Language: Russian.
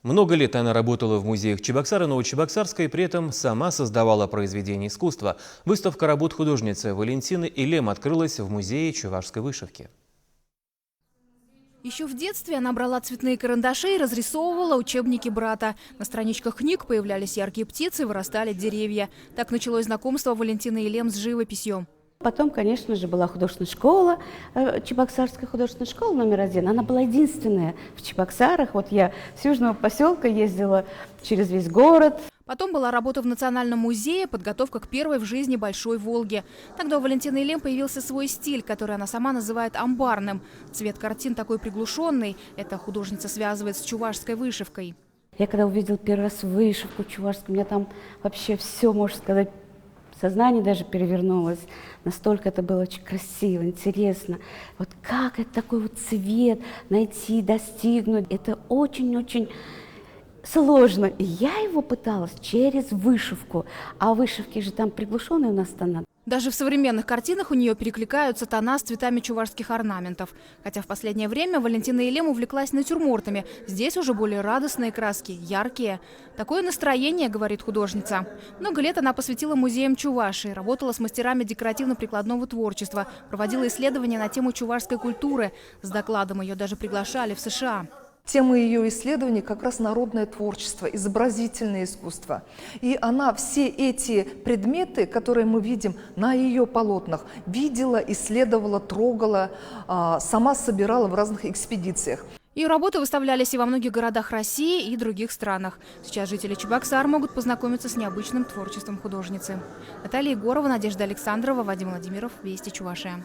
Много лет она работала в музеях Чебоксар и Новочебоксарска и при этом сама создавала произведения искусства. Выставка работ художницы Валентины Илем открылась в музее чувашской вышивки. Еще в детстве она брала цветные карандаши и разрисовывала учебники брата. На страничках книг появлялись яркие птицы, вырастали деревья. Так началось знакомство Валентины Илем с живописью. Потом, конечно же, была художественная школа, Чебоксарская художественная школа №1. Она была единственная в Чебоксарах. Вот я с южного поселка ездила через весь город. Потом была работа в Национальном музее, подготовка к первой в жизни Большой Волге. Тогда у Валентины Илем появился свой стиль, который она сама называет амбарным. Цвет картин такой приглушенный. Это художница связывает с чувашской вышивкой. Я когда увидела первый раз вышивку чувашскую, у меня там вообще все, можно сказать, сознание даже перевернулось. Настолько это было очень красиво, интересно. Вот как это такой вот цвет найти, достигнуть. Это очень-очень сложно. И я его пыталась через вышивку. А вышивки же там приглушенные у нас тона. Даже в современных картинах у нее перекликаются тона с цветами чувашских орнаментов. Хотя в последнее время Валентина Илем увлеклась натюрмортами. Здесь уже более радостные краски, яркие. Такое настроение, говорит художница. Много лет она посвятила музеям Чувашии, работала с мастерами декоративно-прикладного творчества, проводила исследования на тему чувашской культуры. С докладом ее даже приглашали в США. Тема ее исследований как раз народное творчество, изобразительное искусство. И она все эти предметы, которые мы видим на ее полотнах, видела, исследовала, трогала, сама собирала в разных экспедициях. Ее работы выставлялись и во многих городах России и других странах. Сейчас жители Чебоксар могут познакомиться с необычным творчеством художницы. Наталья Егорова, Надежда Александрова, Вадим Владимиров, Вести Чувашия.